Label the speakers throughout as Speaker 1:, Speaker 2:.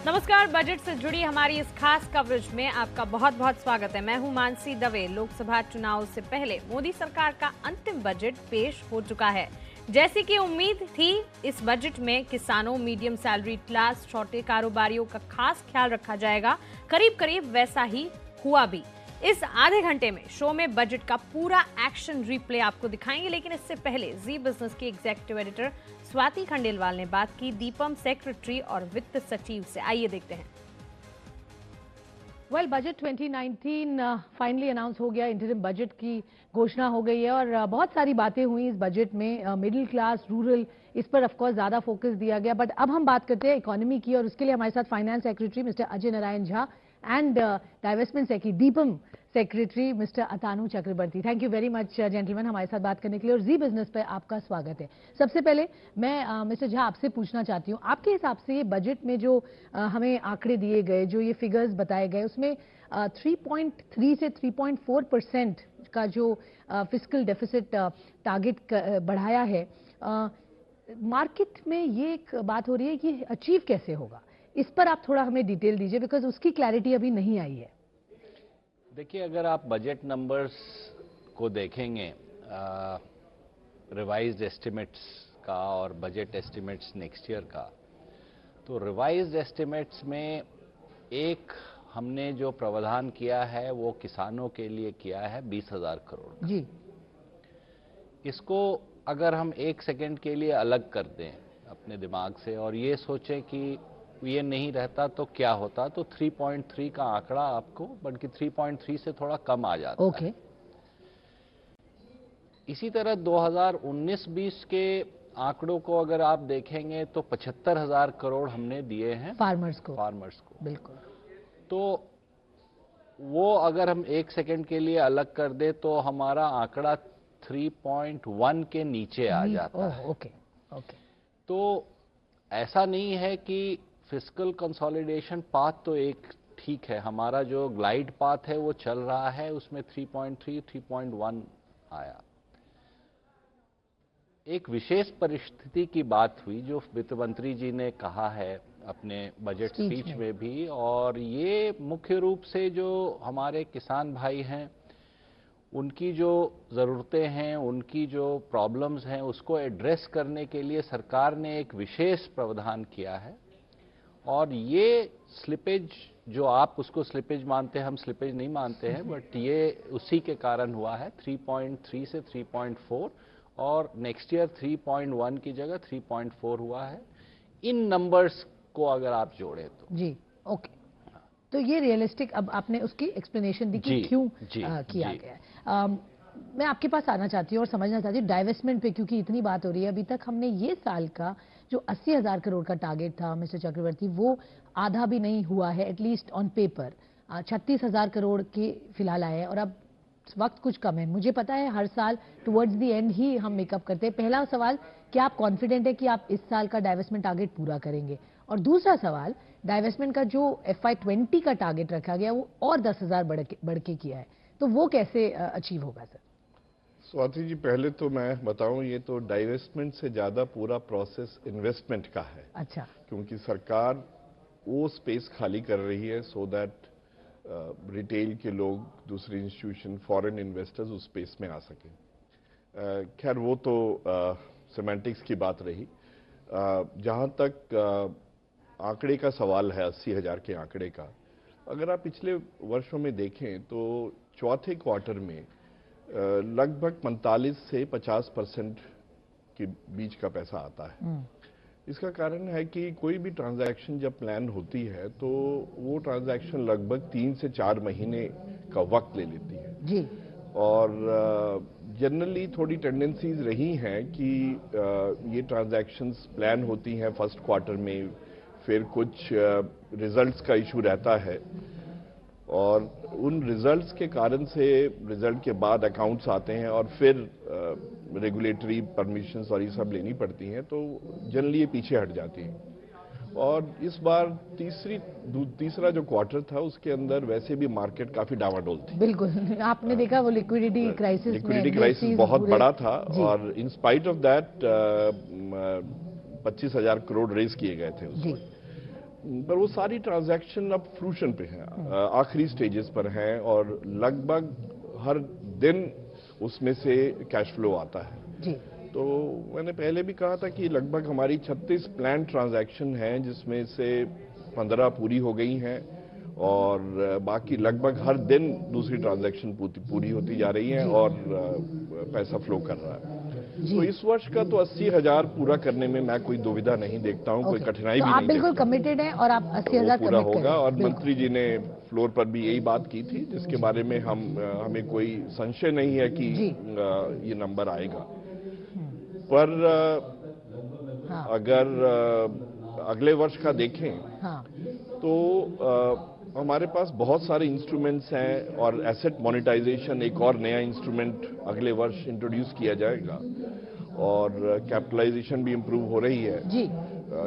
Speaker 1: नमस्कार। बजट से जुड़ी हमारी इस खास कवरेज में आपका बहुत बहुत स्वागत है। मैं हूं मानसी दवे। लोकसभा चुनाव से पहले मोदी सरकार का अंतिम बजट पेश हो चुका है। जैसी कि उम्मीद थी, इस बजट में किसानों, मीडियम सैलरी क्लास, छोटे कारोबारियों का खास ख्याल रखा जाएगा। करीब करीब वैसा ही हुआ भी। इस आधे घंटे में शो में बजट का पूरा एक्शन रिप्ले आपको दिखाएंगे, लेकिन इससे पहले जी बिजनेस की एग्जीक्यूटिव एडिटर स्वाति खंडेलवाल ने बात की दीपम सेक्रेटरी और वित्त सचिव से। आइए देखते हैं।
Speaker 2: बजट 2019 फाइनली अनाउंस हो गया। इंटरिम बजट की घोषणा हो गई है और बहुत सारी बातें हुई इस बजट में। मिडिल क्लास, रूरल, इस पर ऑफकोर्स ज्यादा फोकस दिया गया। बट अब हम बात करते हैं इकोनॉमी की, और उसके लिए हमारे साथ finance secretary mister Ajay Narayan Jha and disinvestment secretary DIPAM secretary mister Atanu Chakraborty. Thank you very much gentleman हमारे साथ बात करने के लिए, और जी बिजनेस पे आपका स्वागत है। सबसे पहले मैं मिस्टर झा आपसे पूछना चाहती हूँ, आपके हिसाब से ये बजट में जो हमें आंकड़े दिए गए, जो ये फिगर्स बताए गए, उसमें 3.3 से 3.4% का जो फिस्कल डेफिसिट टारगेट बढ़ाया है, मार्केट में ये एक बात हो रही है कि अचीव कैसे होगा, इस पर आप थोड़ा हमें डिटेल दीजिए, बिकॉज उसकी क्लैरिटी अभी नहीं आई है।
Speaker 3: देखिए, अगर आप बजट नंबर्स को देखेंगे, रिवाइज्ड एस्टिमेट्स का और बजट एस्टिमेट्स नेक्स्ट ईयर का, तो रिवाइज्ड एस्टिमेट्स में एक हमने जो प्रावधान किया है वो किसानों के लिए किया है 20,000 करोड़
Speaker 2: जी।
Speaker 3: इसको अगर हम एक सेकंड के लिए अलग कर दें अपने दिमाग से और ये सोचें कि ये नहीं रहता तो क्या होता, तो 3.3 का आंकड़ा आपको बल्कि 3.3 से थोड़ा कम आ जाता है। इसी तरह 2019-20 के आंकड़ों को अगर आप देखेंगे तो 75,000 करोड़ हमने दिए हैं फार्मर्स को।
Speaker 2: बिल्कुल।
Speaker 3: तो वो अगर हम एक सेकंड के लिए अलग कर दे तो हमारा आंकड़ा 3.1 के नीचे आ जाता है।
Speaker 2: ओके।
Speaker 3: तो ऐसा नहीं है कि फिस्कल कंसोलिडेशन पाथ तो एक ठीक है, हमारा जो ग्लाइड पाथ है वो चल रहा है, उसमें 3.3, 3.1 आया। एक विशेष परिस्थिति की बात हुई जो वित्त मंत्री जी ने कहा है अपने बजट स्पीच में भी, और ये मुख्य रूप से जो हमारे किसान भाई हैं उनकी जो ज़रूरतें हैं, उनकी जो प्रॉब्लम्स हैं, उसको एड्रेस करने के लिए सरकार ने एक विशेष प्रावधान किया है। और ये स्लिपेज, जो आप उसको स्लिपेज मानते हैं, हम स्लिपेज नहीं मानते हैं, बट ये उसी के कारण हुआ है। 3.3 से 3.4 और नेक्स्ट ईयर 3.1 की जगह 3.4 हुआ है। इन नंबर्स को अगर आप जोड़ें तो
Speaker 2: जी। ओके। तो ये रियलिस्टिक, अब आपने उसकी एक्सप्लेनेशन दी कि क्यों किया गया। मैं आपके पास आना चाहती हूँ और समझना चाहती हूँ डाइवेस्टमेंट पे, क्योंकि इतनी बात हो रही है। अभी तक हमने ये साल का जो 80,000 करोड़ का टारगेट था मिस्टर चक्रवर्ती, वो आधा भी नहीं हुआ है, एटलीस्ट ऑन पेपर। 36,000 करोड़ के फिलहाल आए हैं और अब वक्त कुछ कम है। मुझे पता है हर साल टुवर्ड्स द एंड ही हम मेकअप करते हैं। पहला सवाल, क्या आप कॉन्फिडेंट है कि आप इस साल का डाइवेस्टमेंट टारगेट पूरा करेंगे? और दूसरा सवाल, डाइवेस्टमेंट का जो FY20 का टारगेट रखा गया वो और 10,000 बढ़ के किया है, तो वो कैसे अचीव होगा सर?
Speaker 4: स्वाति जी, पहले तो मैं बताऊं, ये तो डाइवेस्टमेंट से ज्यादा पूरा प्रोसेस इन्वेस्टमेंट का है।
Speaker 2: अच्छा।
Speaker 4: क्योंकि सरकार वो स्पेस खाली कर रही है सो दैट रिटेल के लोग, दूसरे इंस्टीट्यूशन, फॉरेन इन्वेस्टर्स उस स्पेस में आ सकें। खैर वो तो सिमेंटिक्स की बात रही। जहां तक आंकड़े का सवाल है, 80,000 के आंकड़े का, अगर आप पिछले वर्षों में देखें तो चौथे क्वार्टर में लगभग 45 से 50% के बीच का पैसा आता है। इसका कारण है कि कोई भी ट्रांजैक्शन जब प्लान होती है तो वो ट्रांजैक्शन लगभग 3 से 4 महीने का वक्त ले लेती है
Speaker 2: जी।
Speaker 4: और जनरली थोड़ी टेंडेंसीज रही हैं कि ये ट्रांजैक्शंस प्लान होती हैं फर्स्ट क्वार्टर में, फिर कुछ रिजल्ट्स का इशू रहता है और उन रिजल्ट्स के कारण से रिजल्ट के बाद अकाउंट्स आते हैं और फिर रेगुलेटरी परमिशंस और ये सब लेनी पड़ती हैं, तो जनरली ये पीछे हट जाती हैं। और इस बार तीसरा जो क्वार्टर था उसके अंदर वैसे भी मार्केट काफी डावाडोल थी।
Speaker 2: बिल्कुल, आपने देखा वो लिक्विडिटी क्राइसिस
Speaker 4: बहुत बड़ा था और in spite of that 25,000 crore raise किए गए थे उसमें। पर वो सारी ट्रांजैक्शन अब फ्रूशन पे हैं, आखिरी स्टेजेस पर हैं और लगभग हर दिन उसमें से कैश फ्लो आता है
Speaker 2: जी।
Speaker 4: तो मैंने पहले भी कहा था कि लगभग हमारी 36 प्लान ट्रांजैक्शन हैं जिसमें से 15 पूरी हो गई हैं और बाकी लगभग हर दिन दूसरी ट्रांजैक्शन पूरी होती जा रही है और पैसा फ्लो कर रहा है। तो इस वर्ष का तो 80,000 पूरा करने में मैं कोई दुविधा नहीं देखता हूं, कोई कठिनाई भी नहीं।
Speaker 2: आप बिल्कुल कमिटेड हैं और आप 80,000
Speaker 4: पूरा होगा और मंत्री जी ने फ्लोर पर भी यही बात की थी जिसके बारे में हमें कोई संशय नहीं है कि ये नंबर आएगा। पर अगर अगले वर्ष का देखें तो हमारे पास बहुत सारे इंस्ट्रूमेंट्स हैं और एसेट मोनेटाइजेशन एक और नया इंस्ट्रूमेंट अगले वर्ष इंट्रोड्यूस किया जाएगा और कैपिटलाइजेशन भी इंप्रूव हो रही है
Speaker 2: जी।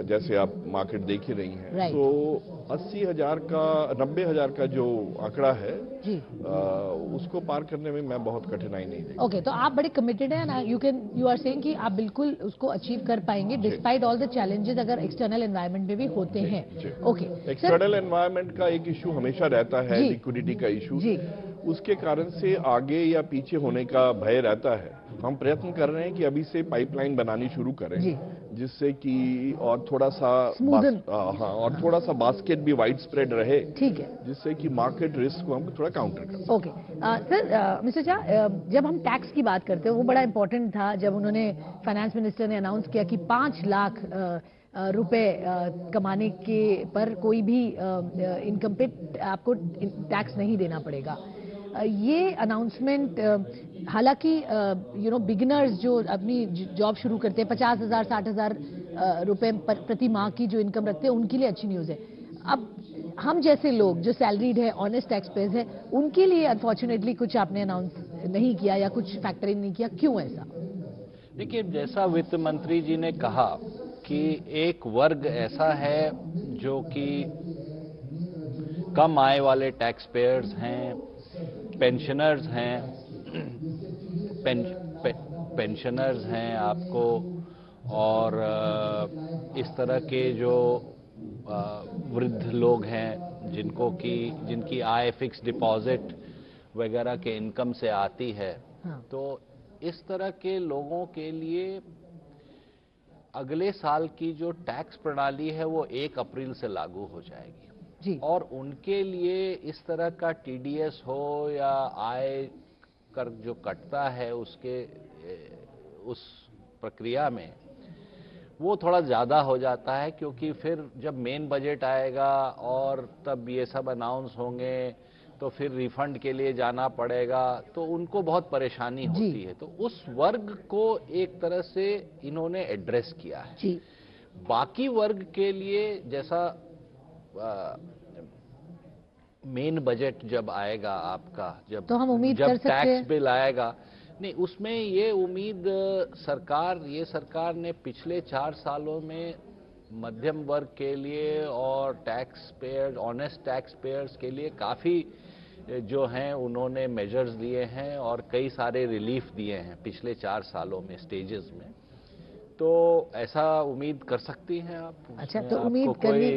Speaker 4: जैसे आप मार्केट देख ही रही हैं। तो 80,000 का 90,000 का जो आंकड़ा है
Speaker 2: जी
Speaker 4: उसको पार करने में मैं बहुत कठिनाई नहीं देखता।
Speaker 2: ओके, तो आप बड़े कमिटेड हैं ना, यू आर सेइंग कि आप बिल्कुल उसको अचीव कर पाएंगे डिस्पाइट ऑल द चैलेंजेस अगर एक्सटर्नल एनवायरनमेंट में भी होते हैं। ओके,
Speaker 4: एक्सटर्नल एनवायरनमेंट का एक इशू हमेशा रहता है, लिक्विडिटी का इशू, उसके कारण से आगे या पीछे होने का भय रहता है। हम प्रयत्न कर रहे हैं कि अभी से पाइपलाइन बनानी शुरू करें जिससे कि और थोड़ा सा और थोड़ा सा बास्केट भी वाइड स्प्रेड रहे, ठीक है, जिससे कि मार्केट रिस्क को हम थोड़ा काउंटर कर सकें।
Speaker 2: ओके सर, मिस्टर झा, जब हम टैक्स की बात करते हैं वो बड़ा इंपॉर्टेंट था जब उन्होंने फाइनेंस मिनिस्टर ने अनाउंस किया कि 5 लाख रुपए कमाने के पर कोई भी इनकम पे आपको टैक्स नहीं देना पड़ेगा। ये अनाउंसमेंट हालांकि बिगिनर्स जो अपनी जॉब शुरू करते हैं 50,000 60,000 रुपए प्रति माह की जो इनकम रखते हैं उनके लिए अच्छी न्यूज़ है। अब हम जैसे लोग जो सैलरीड है, ऑनेस्ट टैक्स पेयर्स है, उनके लिए अनफॉर्चुनेटली कुछ आपने अनाउंस नहीं किया या कुछ फैक्टर इन नहीं किया, क्यों ऐसा?
Speaker 3: देखिए, जैसा वित्त मंत्री जी ने कहा कि एक वर्ग ऐसा है जो कि कम आय वाले टैक्स पेयर्स हैं, पेंशनर्स हैं, पेंशनर्स हैं आपको, और इस तरह के जो वृद्ध लोग हैं जिनकी आय फिक्स डिपॉजिट वगैरह के इनकम से आती है। तो इस तरह के लोगों के लिए अगले साल की जो टैक्स प्रणाली है वो 1 अप्रैल से लागू हो जाएगी जी। और उनके लिए इस तरह का टीडीएस हो या आय कर जो कटता है उसके उस प्रक्रिया में वो थोड़ा ज़्यादा हो जाता है, क्योंकि फिर जब मेन बजट आएगा और तब ये सब अनाउंस होंगे तो फिर रिफंड के लिए जाना पड़ेगा, तो उनको बहुत परेशानी होती है। तो उस वर्ग को एक तरह से इन्होंने एड्रेस किया है जी। बाकी वर्ग के लिए जैसा मेन बजट जब आएगा आपका, जब
Speaker 2: तो हम उम्मीद कर सकते हैं
Speaker 3: टैक्स बिल आएगा, नहीं उसमें ये उम्मीद ये सरकार ने पिछले 4 सालों में मध्यम वर्ग के लिए और tax payers, honest tax payers के लिए काफ़ी जो हैं उन्होंने मेजर्स दिए हैं और कई सारे रिलीफ दिए हैं पिछले 4 सालों में स्टेजेस में। तो ऐसा उम्मीद कर सकती हैं आप।
Speaker 2: अच्छा, तो उम्मीद
Speaker 3: करनी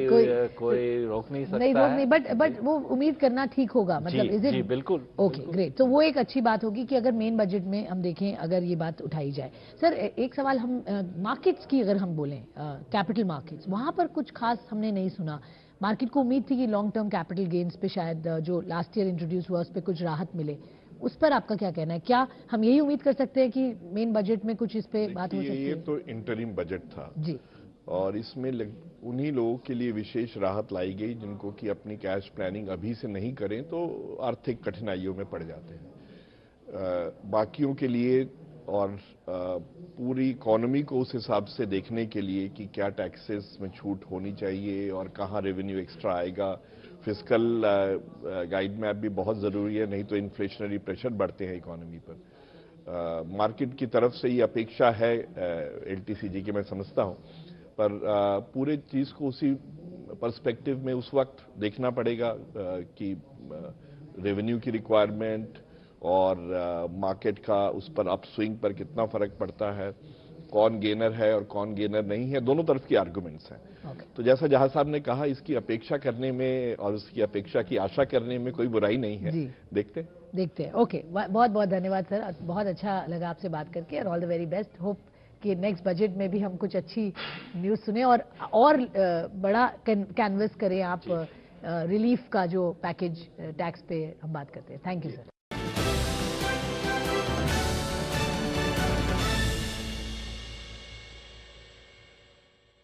Speaker 3: कोई रोक नहीं सकता,
Speaker 2: नहीं रोक नहीं, बट वो उम्मीद करना ठीक होगा, मतलब इज इट?
Speaker 3: जी बिल्कुल।
Speaker 2: Okay, great. तो वो एक अच्छी बात होगी कि अगर मेन बजट में हम देखें, अगर ये बात उठाई जाए। सर, एक सवाल हम मार्केट्स की अगर हम बोलें, कैपिटल मार्केट्स, वहां पर कुछ खास हमने नहीं सुना। मार्केट को उम्मीद थी कि लॉन्ग टर्म कैपिटल गेन्स पे शायद जो लास्ट ईयर इंट्रोड्यूस हुआ उस पर कुछ राहत मिले, उस पर आपका क्या कहना है? क्या हम यही उम्मीद कर सकते हैं कि मेन बजट में कुछ इस पे बात हो सकती है?
Speaker 4: ये तो इंटरिम बजट था
Speaker 2: जी, और
Speaker 4: इसमें उन्हीं लोगों के लिए विशेष राहत लाई गई जिनको कि अपनी कैश प्लानिंग अभी से नहीं करें तो आर्थिक कठिनाइयों में पड़ जाते हैं। बाकियों के लिए और पूरी इकोनॉमी को उस हिसाब से देखने के लिए कि क्या टैक्सेस में छूट होनी चाहिए और कहाँ रेवेन्यू एक्स्ट्रा आएगा, फिस्कल गाइड मैप भी बहुत ज़रूरी है, नहीं तो इन्फ्लेशनरी प्रेशर बढ़ते हैं इकोनॉमी पर। मार्केट की तरफ से ये अपेक्षा है एलटीसीजी की, मैं समझता हूँ, पर पूरे चीज़ को उसी पर्सपेक्टिव में उस वक्त देखना पड़ेगा कि रेवेन्यू की रिक्वायरमेंट और मार्केट का उस पर अपस्विंग पर कितना फर्क पड़ता है कौन गेनर है और कौन गेनर नहीं है, दोनों तरफ की आर्गुमेंट्स हैं।
Speaker 2: Okay.
Speaker 4: तो जैसा जहां साहब ने कहा, इसकी अपेक्षा करने में और उसकी अपेक्षा की आशा करने में कोई बुराई नहीं है।
Speaker 2: जी।
Speaker 4: देखते
Speaker 2: हैं। ओके, बहुत बहुत धन्यवाद सर, बहुत अच्छा लगा आपसे बात करके और all the very best. Hope कि नेक्स्ट बजट में भी हम कुछ अच्छी न्यूज़ सुने और बड़ा कैनवस करें आप रिलीफ का जो पैकेज टैक्स पे हम बात करते हैं। Thank you sir.